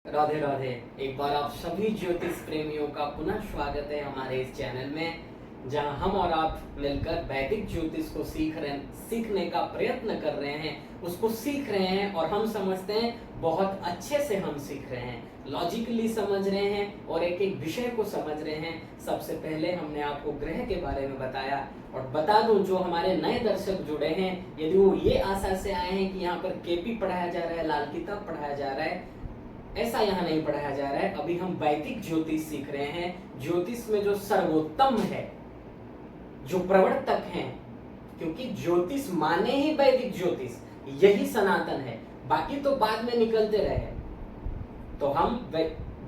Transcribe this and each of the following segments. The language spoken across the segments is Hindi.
राधे राधे। एक बार आप सभी ज्योतिष प्रेमियों का पुनः स्वागत है हमारे इस चैनल में, जहां हम और आप मिलकर वैदिक ज्योतिष को सीखने का प्रयत्न कर रहे हैं, उसको सीख रहे हैं। और हम समझते हैं बहुत अच्छे से हम सीख रहे हैं, लॉजिकली समझ रहे हैं और एक एक विषय को समझ रहे हैं। सबसे पहले हमने आपको ग्रह के बारे में बताया। और बता दूं, जो हमारे नए दर्शक जुड़े हैं, यदि वो ये आशा से आए हैं कि यहाँ पर केपी पढ़ाया जा रहा है, लाल किताब पढ़ाया जा रहा है, ऐसा यहाँ नहीं पढ़ाया जा रहा है। अभी हम वैदिक ज्योतिष सीख रहे हैं। ज्योतिष में जो सर्वोत्तम है, जो प्रवर्तक हैं, क्योंकि ज्योतिष माने ही वैदिक ज्योतिष, यही सनातन है, बाकी तो बाद में निकलते रहे। तो हम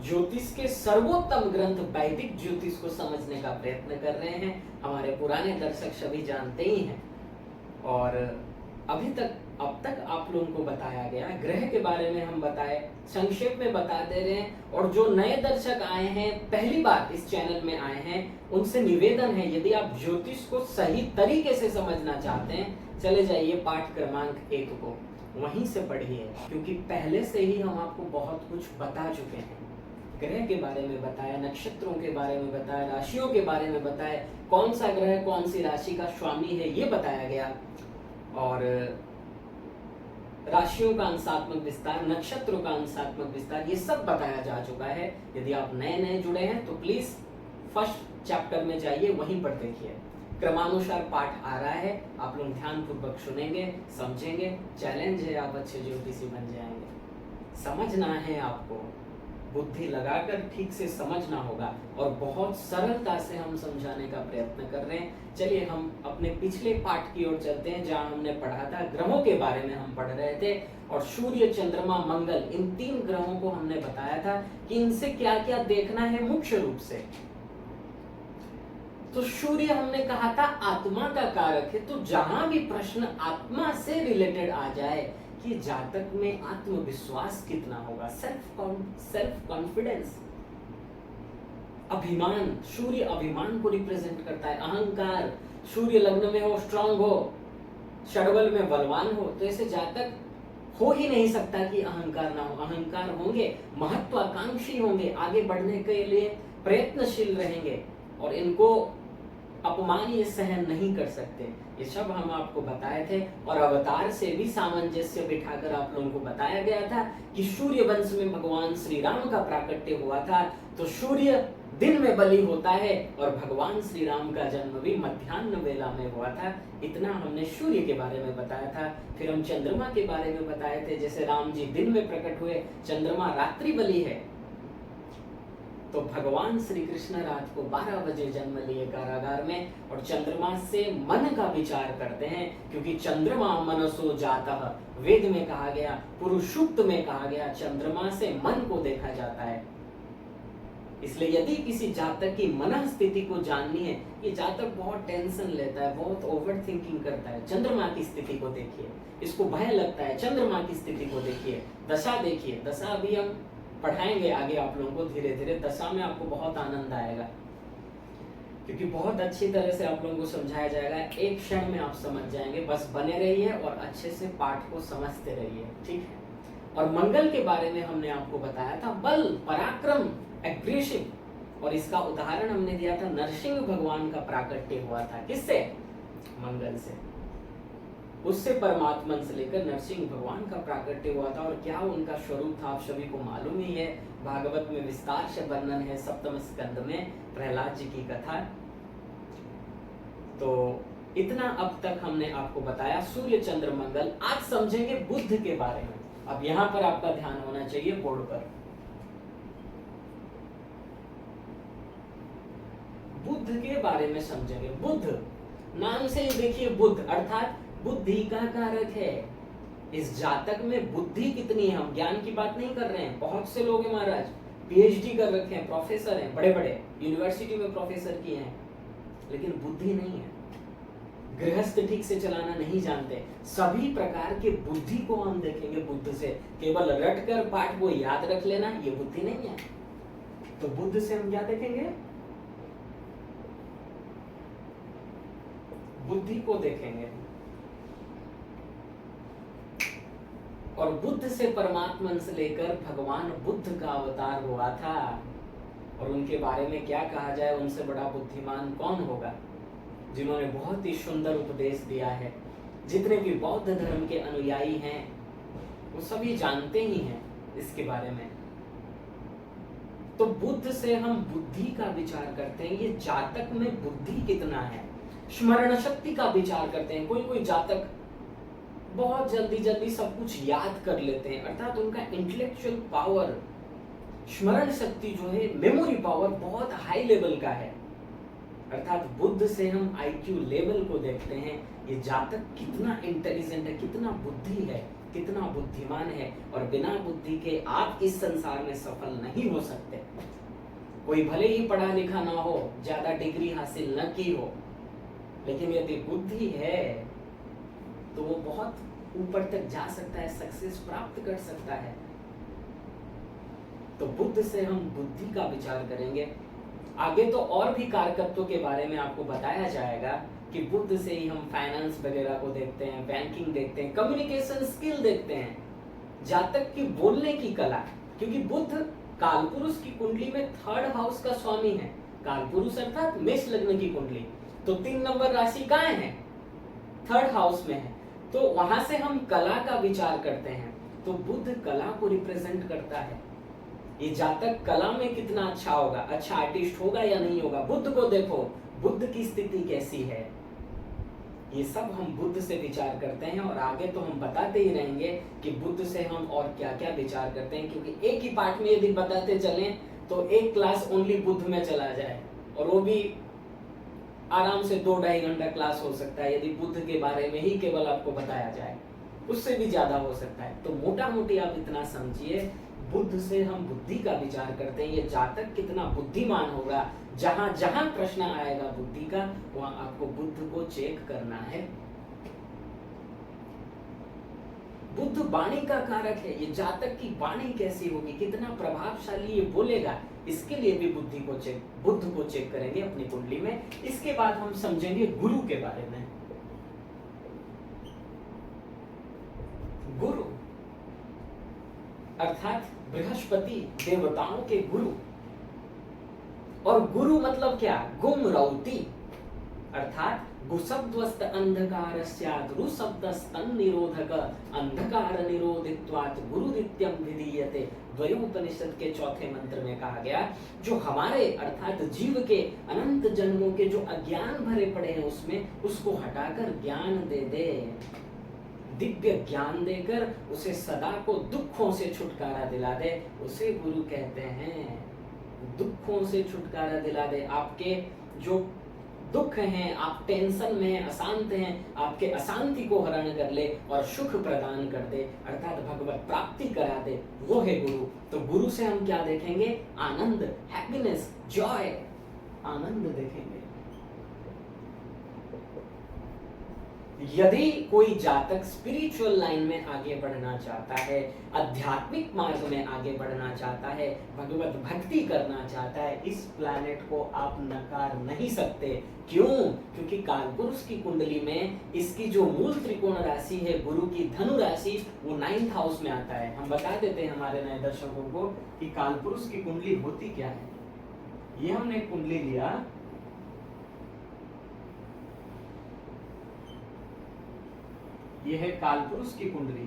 ज्योतिष के सर्वोत्तम ग्रंथ वैदिक ज्योतिष को समझने का प्रयत्न कर रहे हैं। हमारे पुराने दर्शक सभी जानते ही हैं। और अब तक आप लोगों को बताया गया, ग्रह के बारे में हम बताए, संक्षेप में बता दे रहे हैं। और जो नए दर्शक आए हैं, पहली बार इस चैनल में आए हैं, उनसे निवेदन है, यदि आप ज्योतिष को सही तरीके से समझना चाहते हैं, चले जाइए पाठ क्रमांक 1 को, वहीं से पढ़िए, क्योंकि पहले से ही हम आपको बहुत कुछ बता चुके हैं। ग्रह के बारे में बताया, नक्षत्रों के बारे में बताया, राशियों के बारे में बताया, कौन सा ग्रह कौन सी राशि का स्वामी है, ये बताया गया। और राशियों का अंशात्मक विस्तार, नक्षत्रों का अंशात्मक विस्तार, ये सब बताया जा चुका है। यदि आप नए जुड़े हैं तो प्लीज फर्स्ट चैप्टर में जाइए, वहीं पर देखिए। क्रमानुसार पाठ आ रहा है, आप लोग ध्यान पूर्वक सुनेंगे, समझेंगे। चैलेंज है, आप अच्छे ज्योतिषी बन जाएंगे। समझना है आपको, बुद्धि लगाकर ठीक से समझना होगा, और बहुत सरलता से हम समझाने का प्रयत्न कर रहे हैं। चलिए हम अपने पिछले पाठ की ओर चलते हैं, जहां हमने पढ़ा था, ग्रहों के बारे में हम पढ़ रहे थे। और सूर्य, चंद्रमा, मंगल, इन 3 ग्रहों को हमने बताया था कि इनसे क्या क्या देखना है मुख्य रूप से। तो सूर्य हमने कहा था आत्मा का कारक है। तो जहां भी प्रश्न आत्मा से रिलेटेड आ जाए कि जातक में आत्मविश्वास कितना होगा, सेल्फ कॉन्फिडेंस, अभिमान, सूर्य अभिमान को रिप्रेजेंट करता है, अहंकार, सूर्य लग्न में हो, स्ट्रांग हो, षडबल में बलवान हो, तो ऐसे जातक हो ही नहीं सकता कि अहंकार ना हो। अहंकार होंगे, महत्वाकांक्षी होंगे, आगे बढ़ने के लिए प्रयत्नशील रहेंगे, और इनको अपमान ये सहन नहीं कर सकते। ये सब हम आपको बताए थे। और अवतार से भी सामंजस्य बिठाकर आप लोगों को बताया गया था कि सूर्य वंश में भगवान श्री राम का प्राकट्य हुआ था। तो सूर्य दिन में बलि होता है, और भगवान श्री राम का जन्म भी मध्याह्न वेला में हुआ था। इतना हमने सूर्य के बारे में बताया था। फिर हम चंद्रमा के बारे में बताए थे, जैसे राम जी दिन में प्रकट हुए, चंद्रमा रात्रि बलि है। तो भगवान श्री कृष्ण रात को 12 बजे जन्म लिए कारागार में, और चंद्रमा से मन का विचार करते हैं, क्योंकि चंद्रमा मनसो जातः, वेद में कहा गया, पुरुष सूक्त में कहा गया, चंद्रमा से मन को देखा जाता है। इसलिए यदि किसी जातक की मन स्थिति को जाननी है, ये जातक बहुत टेंशन लेता है, बहुत ओवर थिंकिंग करता है, चंद्रमा की स्थिति को देखिए। इसको भय लगता है, चंद्रमा की स्थिति को देखिए, दशा देखिए। दशा अभी हम पढ़ाएंगे आगे आप लोगों को धीरे धीरे। दशा में आपको बहुत आनंद आएगा, क्योंकि बहुत अच्छी तरह से आप लोगों को समझाया जाएगा। एक क्षण में आप समझ जाएंगे। बस बने रहिए और अच्छे से पाठ को समझते रहिए, ठीक है। और मंगल के बारे में हमने आपको बताया था, बल, पराक्रम, एग्रेसिव। और इसका उदाहरण हमने दिया था, नरसिंह भगवान का प्राकट्य हुआ था, किससे? मंगल से। उससे परमात्मन से लेकर नरसिंह भगवान का प्राकट्य हुआ था। और क्या उनका स्वरूप था आप सभी को मालूम ही है, भागवत में विस्तार से वर्णन है, 7वें स्कंद में प्रहलाद जी की कथा। तो इतना अब तक हमने आपको बताया, सूर्य, चंद्र, मंगल। आज समझेंगे बुध के बारे में। अब यहाँ पर आपका ध्यान होना चाहिए बोर्ड पर। बुध के बारे में समझेंगे। बुध नाम से ही देखिए, बुध अर्थात बुद्धि का कारक है। इस जातक में बुद्धि कितनी है, हम ज्ञान की बात नहीं कर रहे हैं। बहुत से लोग हैं महाराज, पीएचडी कर रखे हैं, प्रोफेसर हैं, बड़े बड़े यूनिवर्सिटी में प्रोफेसर किए हैं, लेकिन बुद्धि नहीं है, गृहस्थ ठीक से चलाना नहीं जानते। सभी प्रकार के बुद्धि को हम देखेंगे बुद्ध से। केवल रट कर पाठ को याद रख लेना, ये बुद्धि नहीं है। तो बुद्ध से हम क्या देखेंगे? बुद्धि को देखेंगे। और बुद्ध से परमात्मा से लेकर भगवान बुद्ध का अवतार हुआ था। और उनके बारे में क्या कहा जाए, उनसे बड़ा बुद्धिमान कौन होगा, जिन्होंने बहुत ही सुंदर उपदेश दिया है। जितने भी बौद्ध धर्म के अनुयायी हैं वो सभी जानते ही हैं इसके बारे में। तो बुद्ध से हम बुद्धि का विचार करते हैं, ये जातक में बुद्धि कितना है। स्मरण शक्ति का विचार करते हैं, कोई कोई जातक बहुत जल्दी जल्दी सब कुछ याद कर लेते हैं, अर्थात उनका इंटेलेक्चुअल पावर, स्मरण शक्ति जो है, मेमोरी पावर बहुत हाई लेवल का है। अर्थात बुद्ध से हम आईक्यू लेवल को देखते हैं, ये जातक कितना इंटेलिजेंट है, कितना बुद्धि है, कितना बुद्धिमान है। और बिना बुद्धि के आप इस संसार में सफल नहीं हो सकते। कोई भले ही पढ़ा लिखा ना हो, ज्यादा डिग्री हासिल न की हो, लेकिन यदि बुद्धि है तो वो बहुत ऊपर तक जा सकता है, सक्सेस प्राप्त कर सकता है। तो बुद्ध से हम बुद्धि का विचार करेंगे। आगे तो और भी कारकत्वों के बारे में आपको बताया जाएगा कि बुद्ध से ही हम फाइनेंस वगैरह को देखते हैं, बैंकिंग देखते हैं, कम्युनिकेशन स्किल देखते हैं, जातक की बोलने की कला। क्योंकि बुद्ध कालपुरुष की कुंडली में 3rd हाउस का स्वामी है। कालपुरुष अर्थात मेष लग्न की कुंडली, तो 3 नंबर राशि कहाँ है, 3rd हाउस में है। तो वहां से हम कला का विचार करते हैं, तो बुद्ध कला को रिप्रेजेंट करता है। ये जातक कला में कितना अच्छा होगा, अच्छा आर्टिस्ट होगा या नहीं होगा। बुद्ध को देखो, बुद्ध की स्थिति कैसी है, ये सब हम बुद्ध से विचार करते हैं। और आगे तो हम बताते ही रहेंगे कि बुद्ध से हम और क्या क्या विचार करते हैं, क्योंकि एक ही पार्ट में यदि बताते चलें तो एक क्लास ओनली बुद्ध में चला जाए, और वो भी आराम से 2-2.5 घंटा क्लास हो सकता है, यदि बुद्ध के बारे में ही केवल आपको बताया जाए, उससे भी ज्यादा हो सकता है। तो मोटा मोटी आप इतना समझिए, बुद्ध से हम बुद्धि का विचार करते हैं, ये जातक कितना बुद्धिमान होगा। जहां जहां प्रश्न आएगा बुद्धि का, वहां आपको बुद्ध को चेक करना है। बुद्ध वाणी का कारक है, ये जातक की वाणी कैसी होगी, कितना प्रभावशाली ये बोलेगा, इसके लिए भी बुद्ध को चेक करेंगे अपनी कुंडली में। इसके बाद हम समझेंगे गुरु के बारे में। गुरु अर्थात बृहस्पति, देवताओं के गुरु। और गुरु मतलब क्या, गुम रौती, अर्थात गुशब्दवस्त अंधकार स्यात् रुशब्दस्तन निरोधक अंधकार निरोधित्वात् गुरुदित्यम विधीयते। द्वयोपनिषद के 4थे मंत्र में कहा गया, जो हमारे अर्थात जीव के अनंत जन्मों के जो अज्ञान भरे पड़े हैं उसमें, उसको हटाकर ज्ञान दे दे, दिव्य ज्ञान देकर उसे सदा को दुखों से छुटकारा दिला दे, उसे गुरु कहते हैं। दुखों से छुटकारा दिला दे, आपके जो दुख हैं, आप टेंशन में अशांत हैं, आपके अशांति को हरण कर ले और सुख प्रदान कर दे, अर्थात भगवत प्राप्ति करा दे, वो है गुरु। तो गुरु से हम क्या देखेंगे, आनंद, हैप्पीनेस, जॉय, आनंद देखेंगे। यदि कोई जातक स्पिरिचुअल लाइन में आगे बढ़ना चाहता है, आध्यात्मिक मार्ग में आगे बढ़ना चाहता है, भगवत भक्ति करना चाहता है, इस प्लैनेट को आप नकार नहीं सकते। क्यों? क्योंकि कालपुरुष की कुंडली में इसकी जो मूल त्रिकोण राशि है गुरु की, धनु राशि, वो 9th हाउस में आता है। हम बता देते हैं हमारे नए दर्शकों को कि कालपुरुष की कुंडली होती क्या है। ये हमने कुंडली लिया, ये है कालपुरुष की कुंडली।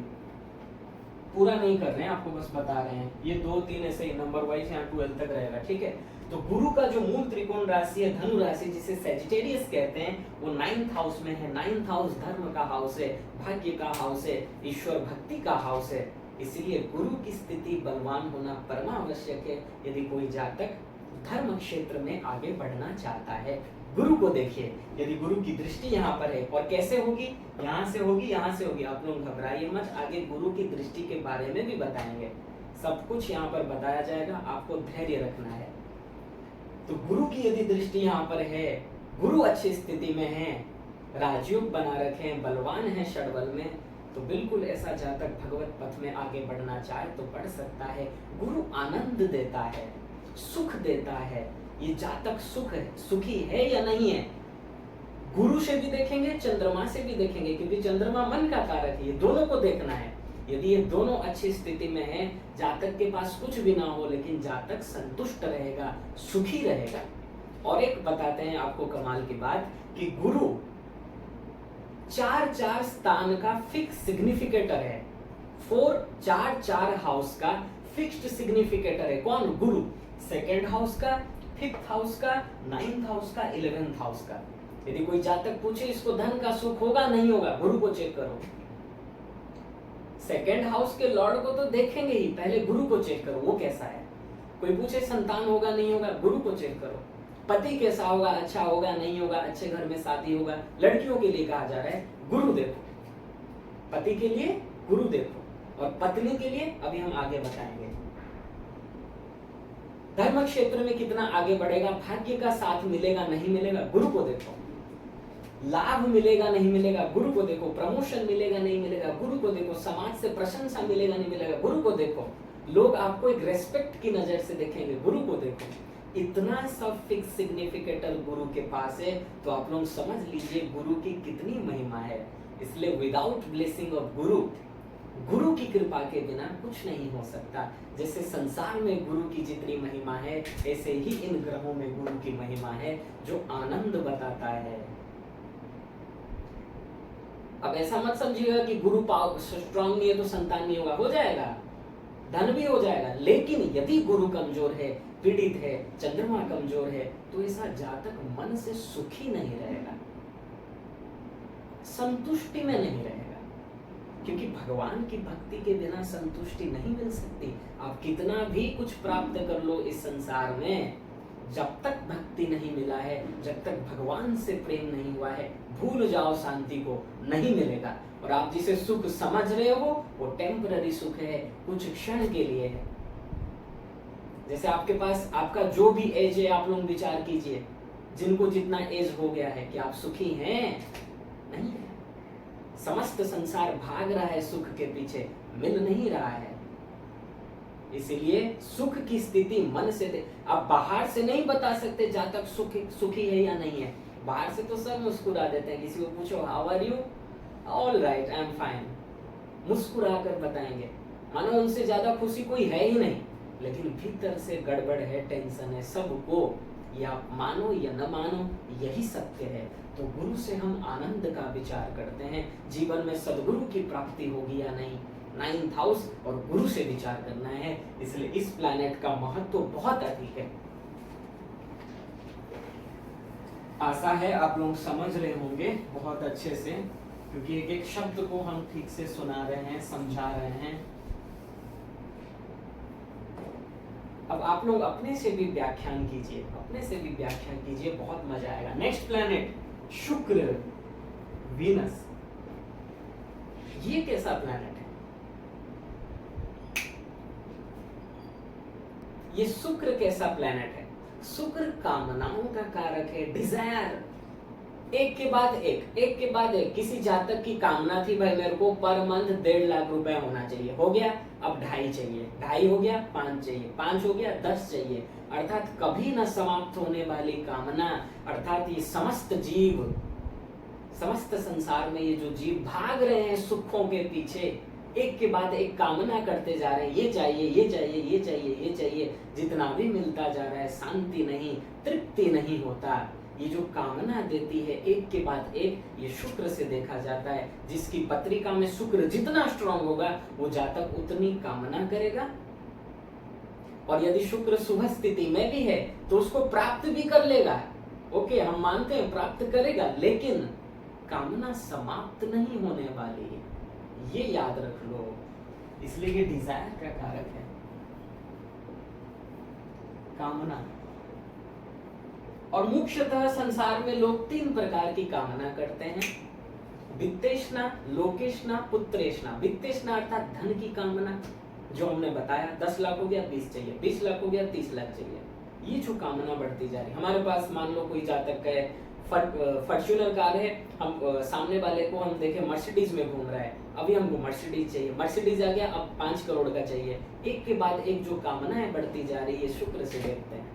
पूरा नहीं कर रहे हैं, आपको बस बता रहे हैं। ये 2-3 ऐसे नंबर वाइज यहाँ 12 तक रहेगा, ठीक है। तो गुरु का जो मूल त्रिकोण राशि है, धनु राशि, जिसे सेजिटेरियस कहते हैं, वो 9th हाउस में है। 9th हाउस धर्म का हाउस है, भाग्य का हाउस है, ईश्वर भक्ति का हाउस है। इसलिए गुरु की स्थिति बलवान होना परमावश्यक है यदि कोई जातक धर्म क्षेत्र में आगे बढ़ना चाहता है। गुरु को देखिए, यदि गुरु की दृष्टि यहाँ पर है, और कैसे होगी, यहाँ से होगी, यहाँ से होगी। आप लोग घबराइए मत, आगे गुरु की दृष्टि के बारे में भी बताएंगे। सब कुछ यहाँ पर बताया जाएगा, आपको धैर्य रखना है। तो गुरु की यदि दृष्टि यहाँ पर है, गुरु अच्छी स्थिति में है, राजयोग बना रखे हैं, बलवान है षड्बल में, तो बिल्कुल ऐसा जातक भगवत पथ में आगे बढ़ना चाहे तो बढ़ सकता है। गुरु आनंद देता है, सुख देता है। ये जातक सुखी है या नहीं है, गुरु से भी देखेंगे, चंद्रमा से भी देखेंगे, क्योंकि चंद्रमा मन का कारक है, ये दोनों को देखना है। यदि ये दोनों अच्छी स्थिति में है, जातक के पास कुछ भी ना हो लेकिन जातक संतुष्ट रहेगा, सुखी रहेगा। और एक बताते हैं आपको कमाल की बात कि गुरु 4 स्थान का फिक्स सिग्निफिकेटर है। 4 हाउस का फिक्स्ड सिग्निफिकेटर है। कौन? गुरु। 2nd हाउस का, 5th हाउस का, 9th हाउस का, 11th हाउस का। यदि कोई जातक पूछे इसको धन का सुख होगा नहीं होगा, गुरु को चेक करो। 2nd हाउस के लॉर्ड को तो देखेंगे ही, पहले गुरु को चेक करो वो कैसा है। कोई पूछे संतान होगा नहीं होगा, गुरु को चेक करो। पति कैसा होगा, अच्छा होगा नहीं होगा, अच्छे घर में शादी होगा, लड़कियों के लिए कहा जा रहा है गुरु देखो। पति के लिए गुरु देखो, और पत्नी के लिए अभी हम आगे बताएंगे। धर्म क्षेत्र में कितना आगे बढ़ेगा, भाग्य का साथ मिलेगा नहीं मिलेगा, गुरु को देखो। लाभ मिलेगा नहीं मिलेगा, गुरु को देखो। प्रमोशन मिलेगा नहीं मिलेगा, गुरु को देखो। समाज से प्रशंसा मिलेगा नहीं मिलेगा, गुरु को देखो। लोग आपको एक रेस्पेक्ट की नजर से देखेंगे, गुरु को देखो। इतना सब फिक्स सिग्निफिकेटर गुरु के पास है, तो आप लोग समझ लीजिए गुरु की कितनी महिमा है। इसलिए विदाउट ब्लेसिंग ऑफ गुरु, गुरु की कृपा के बिना कुछ नहीं हो सकता। जैसे संसार में गुरु की जितनी महिमा है, ऐसे ही इन ग्रहों में गुरु की महिमा है जो आनंद बताता है। अब ऐसा मत समझिएगा कि गुरु पावर स्ट्रांग नहीं है तो संतान नहीं होगा, हो जाएगा, धन भी हो जाएगा। लेकिन यदि गुरु कमजोर है, पीड़ित है, चंद्रमा कमजोर है, तो ऐसा जातक मन से सुखी नहीं रहेगा, संतुष्टि में नहीं रहेगा। क्योंकि भगवान की भक्ति के बिना संतुष्टि नहीं मिल सकती। आप कितना भी कुछ प्राप्त कर लो इस संसार में, जब तक भक्ति नहीं मिला है, जब तक भगवान से प्रेम नहीं हुआ है, भूल जाओ शांति को, नहीं मिलेगा। और आप जिसे सुख समझ रहे हो वो टेम्पररी सुख है, कुछ क्षण के लिए है। जैसे आपके पास आपका जो भी एज है, आप लोग विचार कीजिए, जिनको जितना एज हो गया है, कि आप सुखी हैं? नहीं है। समस्त संसार भाग रहा है सुख के पीछे, मिल नहीं रहा है। इसीलिए सुख की स्थिति मन से आप बाहर से नहीं बता सकते जातक सुखी है या नहीं है। बाहर से तो सब मुस्कुरा देते हैं, किसी को पूछो how are you, all right I am fine, मुस्कुरा कर बताएंगे, मानो उनसे ज्यादा खुशी कोई है ही नहीं। लेकिन भीतर से गड़बड़ है, टेंशन है सबको, या मानो या न मानो यही सत्य है। तो गुरु से हम आनंद का विचार करते हैं, जीवन में सदगुरु की प्राप्ति होगी या नहीं, 9th हाउस और गुरु से विचार करना है। इसलिए इस प्लैनेट का महत्व बहुत अधिक है। आशा है आप लोग समझ रहे होंगे बहुत अच्छे से, क्योंकि एक एक शब्द को हम ठीक से सुना रहे हैं, समझा रहे हैं। अब आप लोग अपने से भी व्याख्यान कीजिए, अपने से भी व्याख्यान कीजिए, बहुत मजा आएगा। नेक्स्ट प्लैनेट शुक्र, वीनस। ये कैसा प्लैनेट है? ये शुक्र कैसा प्लैनेट है? शुक्र कामनाओं का कारक है, डिजायर। एक के बाद एक, एक के बाद एक। किसी जातक की कामना थी भाई मेरे को पर मंथ 1.5 लाख रुपए होना चाहिए, हो गया, अब 2.5 चाहिए, 2.5 हो गया, 5 चाहिए, 5 हो गया, 10 चाहिए। अर्थात कभी न समाप्त होने वाली कामना। अर्थात ये समस्त जीव, समस्त संसार में ये जो जीव भाग रहे हैं सुखों के पीछे, एक के बाद एक कामना करते जा रहे हैं, ये चाहिए, ये चाहिए, ये चाहिए, ये चाहिए। जितना भी मिलता जा रहा है, शांति नहीं, तृप्ति नहीं होता। ये जो कामना देती है एक के बाद एक, ये शुक्र से देखा जाता है। जिसकी पत्रिका में शुक्र जितना स्ट्रांग होगा, वो जातक उतनी कामना करेगा। और यदि शुक्र शुभ स्थिति में भी है तो उसको प्राप्त भी कर लेगा। ओके, हम मानते हैं प्राप्त करेगा, लेकिन कामना समाप्त नहीं होने वाली है, ये याद रख लो। इसलिए ये डिजायर का कारक है, कामना। और मुख्यतः संसार में लोग 3 प्रकार की कामना करते हैं, वित्तेष्णा, लोकेष्णा, पुत्रेष्णा। वित्तेष्णा अर्थात धन की कामना, जो हमने बताया 10 लाख हो गया 20 चाहिए, 20 लाख हो गया 30 लाख चाहिए। ये जो कामना बढ़ती जा रही है। हमारे पास मान लो कोई जातक है, फॉर्च्यूनर कार है, हम सामने वाले को हम देखे मर्सिडीज में घूम रहा है, अभी हमको मर्सिडीज चाहिए, मर्सिडीज आ गया, अब 5 करोड़ का चाहिए। एक के बाद एक जो कामनाएं बढ़ती जा रही है, शुक्र से देखते हैं।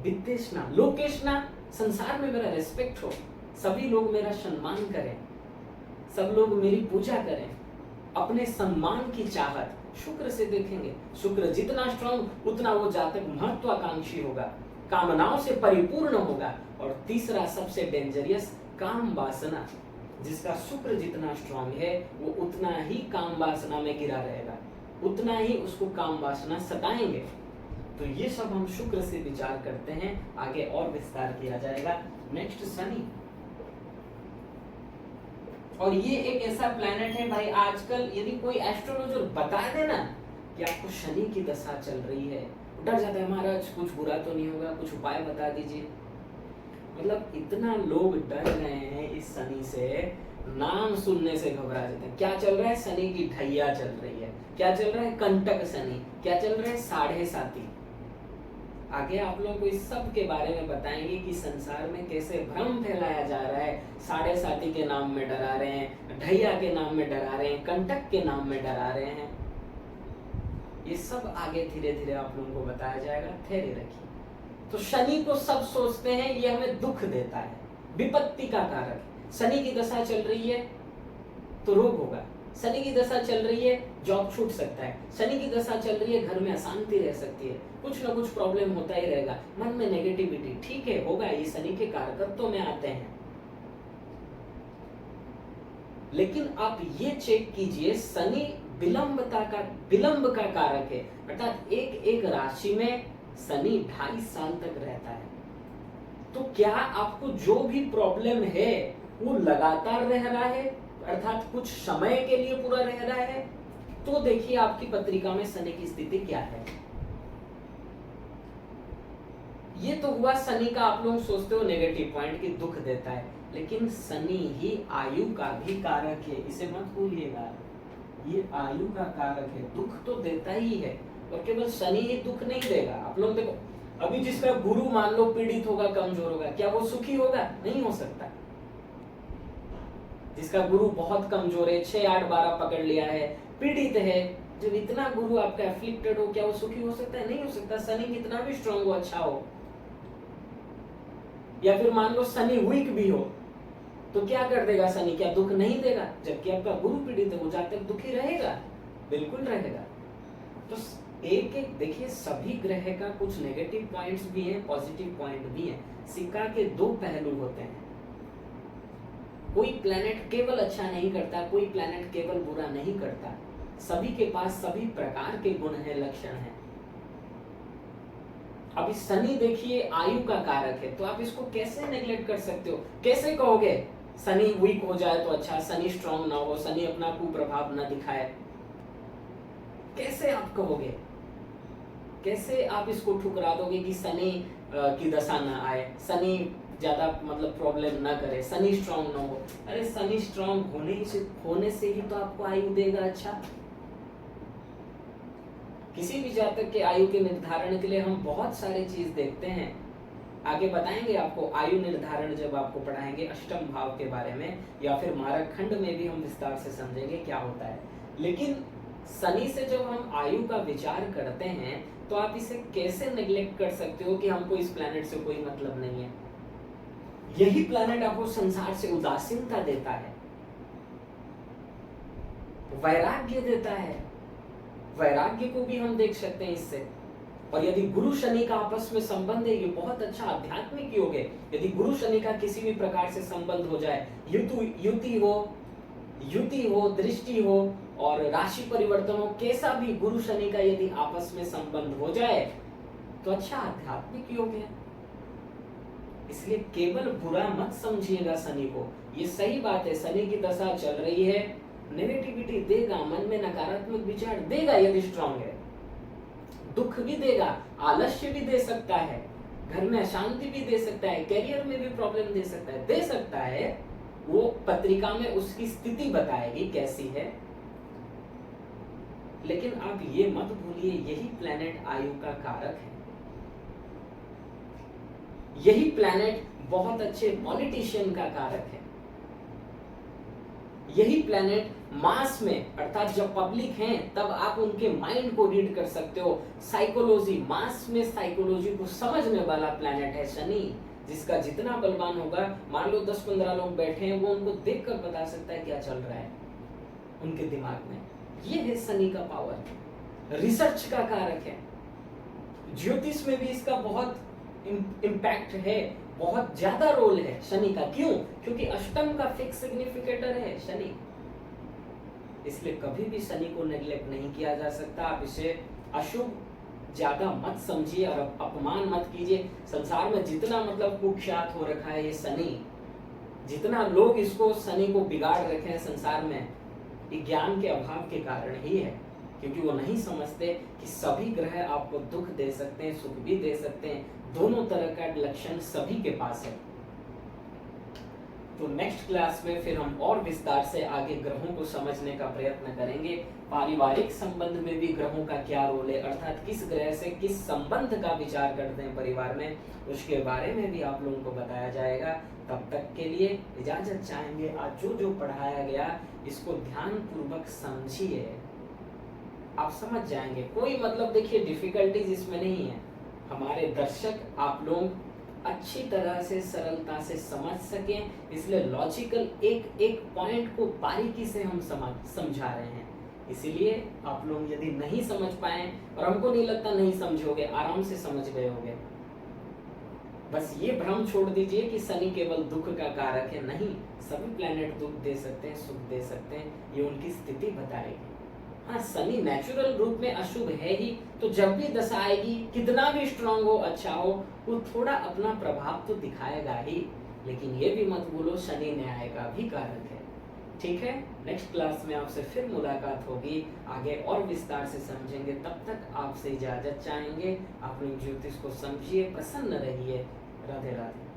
वित्तेष्णा, लोकेष्णा, संसार में मेरा रेस्पेक्ट हो, सभी लोग मेरा सम्मान करें, सब लोग मेरी पूजा करें, अपने सम्मान की चाहत शुक्र से देखेंगे। शुक्र जितना स्ट्रांग उतना वो जातक महत्वाकांक्षी होगा, कामनाओं से परिपूर्ण होगा। और तीसरा सबसे डेंजरियस, काम वासना, जिसका शुक्र जितना स्ट्रांग है वो उतना ही काम वासना में गिरा रहेगा, उतना ही उसको काम वासना सताएंगे। तो ये सब हम शुक्र से विचार करते हैं, आगे और विस्तार किया जाएगा। नेक्स्ट शनि। और ये एक ऐसा प्लैनेट है भाई, आजकल यदि कोई एस्ट्रोलॉजर बता देना कि आपको शनि की दशा चल रही है, डर जाता है, महाराज कुछ बुरा तो नहीं होगा, कुछ उपाय बता दीजिए। मतलब इतना लोग डर रहे हैं इस शनि से, नाम सुनने से घबरा जाते हैं। क्या चल रहा है? शनि की ढैया चल रही है। क्या चल रहा है? कंटक शनि। क्या चल रहा है? साढ़े साती। आगे आप लोगों को इस सब के बारे में बताएंगे कि संसार में कैसे भ्रम फैलाया जा रहा है। साढ़े साती के नाम में डरा रहे हैं, ढैया के नाम में डरा रहे हैं, कंटक के नाम में डरा रहे हैं। ये सब आगे धीरे धीरे आप लोगों को बताया जाएगा, धैर्य रखिए। तो शनि को सब सोचते हैं ये हमें दुख देता है, विपत्ति का कारक है। शनि की दशा चल रही है तो रोग होगा, शनि की दशा चल रही है जॉब छूट सकता है, शनि की दशा चल रही है घर में अशांति रह सकती है, कुछ ना कुछ प्रॉब्लम होता ही रहेगा, मन में नेगेटिविटी, ठीक है होगा, ये शनि के कारकत्व में आते हैं। लेकिन आप ये चेक कीजिए, शनि विलंब का कारक है, अर्थात एक राशि में शनि 2.5 साल तक रहता है। तो क्या आपको जो भी प्रॉब्लम है वो लगातार रह रहा है, अर्थात कुछ समय के लिए पूरा रह रहा है? तो देखिए आपकी पत्रिका में शनि की स्थिति क्या है। ये तो हुआ शनि का, आप लोग सोचते हो नेगेटिव पॉइंट की दुख देता है, लेकिन शनि ही आयु का भी कारक है, इसे मत भूलिएगा। ये आयु का कारक है, दुख तो देता ही है, और केवल शनि ही दुख नहीं देगा। आप लोग देखो, अभी जिसका गुरु मान लो पीड़ित होगा, कमजोर होगा, क्या वो सुखी होगा? नहीं हो सकता। जिसका गुरु बहुत कमजोर है, 6, 8, 12 पकड़ लिया है, पीड़ित है, जब इतना गुरु आपका एफ्लिक्टेड हो, क्या वो सुखी हो सकता है? नहीं हो सकता। शनि कितना भी स्ट्रांग हो, अच्छा हो, या फिर मान लो शनि वीक भी हो, तो क्या कर देगा शनि? क्या दुख नहीं देगा? जबकि आपका गुरु पीड़ित है, वो जब तक दुखी रहेगा, बिल्कुल रहेगा। तो एक एक देखिए, सभी ग्रह का कुछ नेगेटिव पॉइंट्स भी हैं, पॉजिटिव पॉइंट भी हैं। सिक्का के दो पहलू होते हैं। कोई प्लैनेट केवल अच्छा नहीं करता, कोई प्लैनेट केवल बुरा नहीं करता। सभी के पास सभी प्रकार के गुण हैं, लक्षण हैं। अभी शनि देखिए आयु का कारक है, तो आप इसको कैसे नेग्लेक्ट कर सकते हो? कैसे कहोगे शनि वीक हो जाए तो अच्छा, शनि स्ट्रांग ना हो, शनि अपना कुप्रभाव ना दिखाए? कैसे आप कहोगे? कैसे आप इसको ठुकरा दोगे कि शनि की दशा ना आए, शनि ज्यादा मतलब प्रॉब्लम ना करे, शनि स्ट्रांग ना हो? अरे शनि स्ट्रांग होने से ही तो आपको आयु देगा। अच्छा, किसी भी जातक के आयु के निर्धारण के लिए हम बहुत सारे चीज देखते हैं, आगे बताएंगे आपको। आयु निर्धारण जब आपको पढ़ाएंगे अष्टम भाव के बारे में, या फिर मारक खंड में भी हम विस्तार से समझेंगे क्या होता है। लेकिन शनि से जब हम आयु का विचार करते हैं तो आप इसे कैसे नेग्लेक्ट कर सकते हो कि हमको इस प्लैनेट से कोई मतलब नहीं है? यही प्लैनेट आपको संसार से उदासीनता देता है, वैराग्य देता है। वैराग्य को भी हम देख सकते हैं इससे। और यदि गुरु शनि का आपस में संबंध है, ये बहुत अच्छा आध्यात्मिक योग है। यदि गुरु शनि का किसी भी प्रकार से संबंध हो जाए, युति हो, दृष्टि हो और राशि परिवर्तन हो, कैसा भी गुरु शनि का यदि आपस में संबंध हो जाए तो अच्छा आध्यात्मिक योग है। इसलिए केवल बुरा मत समझिएगा शनि को। ये सही बात है, शनि की दशा चल रही है, नेगेटिविटी देगा, मन में नकारात्मक विचार देगा यदि स्ट्रांग है, दुख भी देगा, आलस्य भी दे सकता है, घर में अशांति भी दे सकता है, करियर में भी प्रॉब्लम दे सकता है। वो पत्रिका में उसकी स्थिति बताएगी कैसी है। लेकिन आप ये मत भूलिए, यही प्लैनेट आयु का कारक है। यही प्लैनेट बहुत अच्छे पॉलिटिशियन का कारक है। यही प्लैनेट मास में, अर्थात जब पब्लिक हैं तब आप उनके माइंड को रीड कर सकते हो। साइकोलॉजी, मास में साइकोलॉजी को समझने वाला प्लैनेट है शनि, जिसका जितना बलवान होगा, मान लो 10-15 लोग बैठे हैं, वो उनको देखकर बता सकता है क्या चल रहा है। उनके दिमाग में। ये है शनि का पावर, रिसर्च का कारक है। ज्योतिष में भी इसका बहुत इम्पैक्ट है, बहुत ज्यादा रोल है शनि का। क्यों? क्योंकि अष्टम का फिक्स सिग्निफिकेटर है शनि, इसलिए कभी भी शनि को नेग्लेक्ट नहीं किया जा सकता। आप इसे अशुभ ज्यादा मत समझिए और अपमान मत कीजिए। संसार में जितना मतलब कुख्यात हो रखा है ये शनि, जितना लोग इसको शनि को बिगाड़ रखे हैं संसार में, ये ज्ञान के अभाव के कारण ही है, क्योंकि वो नहीं समझते कि सभी ग्रह आपको दुख दे सकते हैं, सुख भी दे सकते हैं। दोनों तरह का लक्षण सभी के पास है। तो नेक्स्ट क्लास में फिर हम और विस्तार से आगे ग्रहों को समझने का प्रयत्न करेंगे। पारिवारिक संबंध में भी ग्रहों का क्या रोल है, अर्थात किस ग्रह से किस संबंध का विचार करते हैं परिवार में, उसके बारे में भी आप लोगों को बताया जाएगा। तब तक के लिए इजाजत चाहेंगे। आज जो जो पढ़ाया गया इसको ध्यान पूर्वक समझिए, आप समझ जाएंगे। कोई मतलब देखिए डिफिकल्टीज इसमें नहीं है। हमारे दर्शक आप लोग अच्छी तरह से सरलता से समझ सकें, इसलिए लॉजिकल एक एक पॉइंट को बारीकी से हम समझा रहे हैं। इसीलिए आप लोग यदि नहीं समझ पाए, और हमको नहीं लगता नहीं समझोगे, आराम से समझ गए होगे। बस ये भ्रम छोड़ दीजिए कि शनि केवल दुख का कारक है। नहीं, सभी प्लैनेट दुख दे सकते हैं, सुख दे सकते हैं, ये उनकी स्थिति बताएगी। हाँ, शनि नेचुरल रूप में अशुभ है ही, तो जब भी दशा आएगी, कितना भी स्ट्रांग हो, अच्छा हो, वो थोड़ा अपना प्रभाव तो दिखाएगा ही। लेकिन ये भी मत भूलो शनि न्याय का भी कारक है। ठीक है, नेक्स्ट क्लास में आपसे फिर मुलाकात होगी, आगे और विस्तार से समझेंगे। तब तक आपसे इजाजत चाहेंगे। आप लोग ज्योतिष को समझिए, प्रसन्न रहिए। राधे राधे।